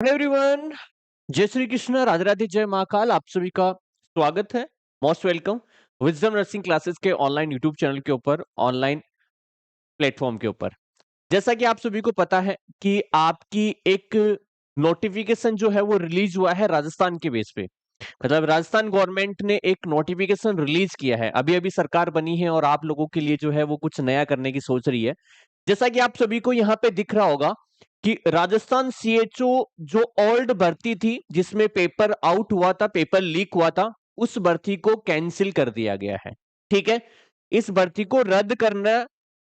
Hello everyone, जय श्री कृष्ण, राधे राधे, जय महाकाल। आप सभी का स्वागत है, most welcome wisdom nursing classes के ऑनलाइन यूट्यूब चैनल के ऊपर, ऑनलाइन प्लेटफॉर्म के ऊपर। जैसा कि आप सभी को पता है कि आपकी एक नोटिफिकेशन जो है वो रिलीज हुआ है राजस्थान के बेस पे। मतलब राजस्थान गवर्नमेंट ने एक नोटिफिकेशन रिलीज किया है, अभी अभी सरकार बनी है और आप लोगों के लिए जो है वो कुछ नया करने की सोच रही है। जैसा कि आप सभी को यहाँ पे दिख रहा होगा कि राजस्थान सीएचओ जो ओल्ड भर्ती थी जिसमें पेपर आउट हुआ था, पेपर लीक हुआ था, उस भर्ती को कैंसिल कर दिया गया है। ठीक है, इस भर्ती को रद्द करना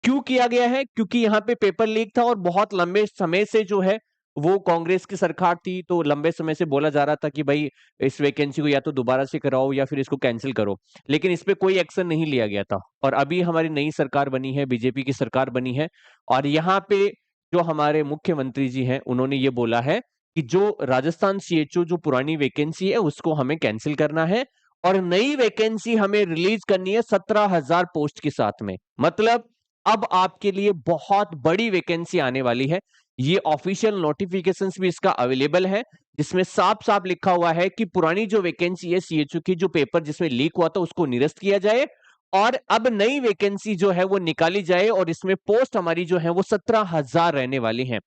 क्यों किया गया है? क्योंकि यहाँ पे पेपर लीक था और बहुत लंबे समय से जो है वो कांग्रेस की सरकार थी, तो लंबे समय से बोला जा रहा था कि भाई इस वैकेंसी को या तो दोबारा से कराओ या फिर इसको कैंसिल करो, लेकिन इस पे कोई एक्शन नहीं लिया गया था। और अभी हमारी नई सरकार बनी है, बीजेपी की सरकार बनी है, और यहाँ पे जो हमारे मुख्यमंत्री जी हैं उन्होंने ये बोला है कि जो राजस्थान सीएचओ जो पुरानी वैकेंसी है उसको हमें कैंसिल करना है और नई वैकेंसी हमें रिलीज करनी है 17,000 पोस्ट के साथ में। मतलब अब आपके लिए बहुत बड़ी वैकेंसी आने वाली है। ये ऑफिशियल नोटिफिकेशंस भी इसका अवेलेबल है, जिसमें साफ साफ लिखा हुआ है कि पुरानी जो वैकेंसी है सीएचओ की, जो पेपर जिसमें लीक हुआ था उसको निरस्त किया जाए और अब नई वैकेंसी जो है वो निकाली जाए और इसमें पोस्ट हमारी जो है वो 17,000 रहने वाली है।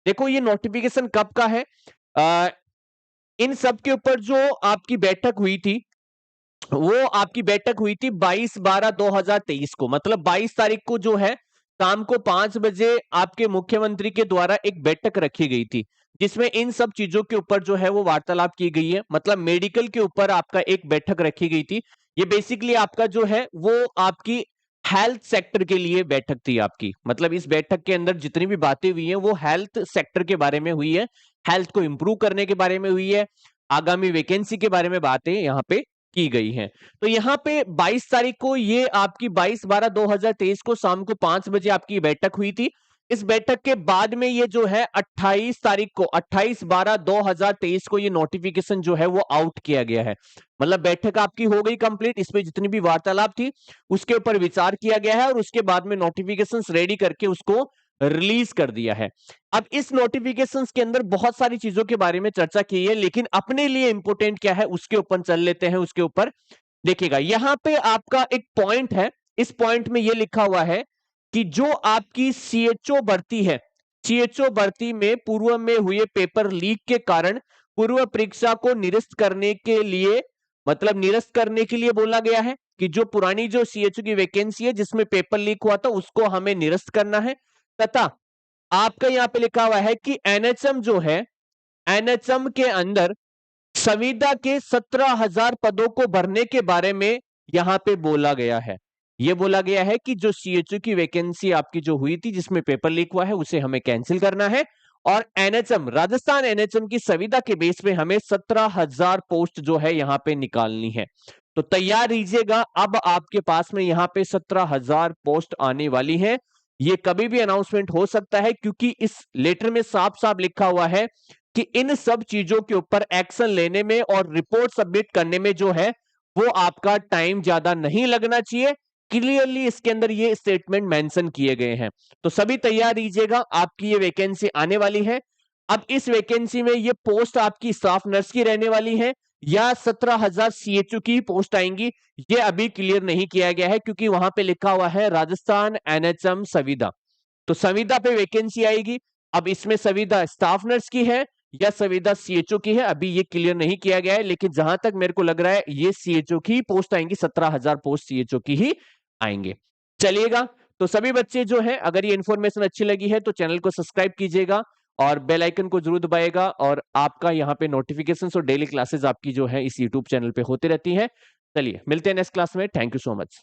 देखो ये नोटिफिकेशन कब का है? आ, इन सब के ऊपर जो आपकी बैठक हुई थी वो आपकी बैठक हुई थी 22/12/2023 को। मतलब 22 तारीख को जो है शाम को 5 बजे आपके मुख्यमंत्री के द्वारा एक बैठक रखी गई थी, जिसमें इन सब चीजों के ऊपर जो है वो वार्तालाप की गई है। मतलब मेडिकल के ऊपर आपका एक बैठक रखी गई थी। ये बेसिकली आपका जो है वो आपकी हेल्थ सेक्टर के लिए बैठक थी आपकी। मतलब इस बैठक के अंदर जितनी भी बातें हुई हैं वो हेल्थ सेक्टर के बारे में हुई है, हेल्थ को इंप्रूव करने के बारे में हुई है, आगामी वैकेंसी के बारे में बातें यहाँ पे की गई हैं। तो यहाँ पे 22 तारीख को ये आपकी 22/12/2023 को शाम को 5 बजे आपकी बैठक हुई थी। इस बैठक के बाद में ये जो है 28 तारीख को 28/12/2023 को ये नोटिफिकेशन जो है वो आउट किया गया है। मतलब बैठक आपकी हो गई कंप्लीट, इसमें जितनी भी वार्तालाप थी उसके ऊपर विचार किया गया है और उसके बाद में नोटिफिकेशंस रेडी करके उसको रिलीज कर दिया है। अब इस नोटिफिकेशंस के अंदर बहुत सारी चीजों के बारे में चर्चा की है, लेकिन अपने लिए इंपॉर्टेंट क्या है उसके ऊपर चल लेते हैं। उसके ऊपर देखिएगा, यहां पे आपका एक पॉइंट है, इस पॉइंट में यह लिखा हुआ है कि जो आपकी सीएचओ भर्ती है, सीएचओ भर्ती में पूर्व में हुए पेपर लीक के कारण पूर्व परीक्षा को निरस्त करने के लिए, मतलब निरस्त करने के लिए बोला गया है कि जो पुरानी जो सीएचओ की वैकेंसी है जिसमें पेपर लीक हुआ था उसको हमें निरस्त करना है। तथा आपका यहां पे लिखा हुआ है कि एनएचएम जो है, एनएचएम के अंदर संविदा के 17,000 पदों को भरने के बारे में यहां पे बोला गया है। यह बोला गया है कि जो सीएचओ की वैकेंसी आपकी जो हुई थी जिसमें पेपर लीक हुआ है उसे हमें कैंसिल करना है और एनएचएम, राजस्थान एनएचएम की संविदा के बेस पे हमें 17,000 पोस्ट जो है यहां पे निकालनी है। तो तैयार रहिएगा, अब आपके पास में यहां पे 17,000 पोस्ट आने वाली है। ये कभी भी अनाउंसमेंट हो सकता है क्योंकि इस लेटर में साफ साफ लिखा हुआ है कि इन सब चीजों के ऊपर एक्शन लेने में और रिपोर्ट सबमिट करने में जो है वो आपका टाइम ज्यादा नहीं लगना चाहिए। क्लियरली इसके अंदर ये स्टेटमेंट मेंशन किए गए हैं। तो सभी तैयार रहिएगा, आपकी ये वैकेंसी आने वाली है। अब इस वैकेंसी में ये पोस्ट आपकी स्टाफ नर्स की रहने वाली है या 17,000 सीएचओ की पोस्ट आएंगी, ये अभी क्लियर नहीं किया गया है क्योंकि वहां पे लिखा हुआ है राजस्थान एनएचएम संविदा। तो संविदा पे वैकेंसी आएगी। अब इसमें संविदा स्टाफ नर्स की है या संविदा सीएचओ की है, अभी ये क्लियर नहीं किया गया है, लेकिन जहां तक मेरे को लग रहा है ये सीएचओ की पोस्ट आएंगी, 17,000 पोस्ट सीएचओ की ही आएंगे। चलिएगा, तो सभी बच्चे जो है अगर ये इंफॉर्मेशन अच्छी लगी है तो चैनल को सब्सक्राइब कीजिएगा और बेल आइकन को जरूर दबाएगा और आपका यहाँ पे नोटिफिकेशंस और डेली क्लासेस आपकी जो है इस यूट्यूब चैनल पे होती रहती हैं। चलिए मिलते हैं नेक्स्ट क्लास में। Thank you so much.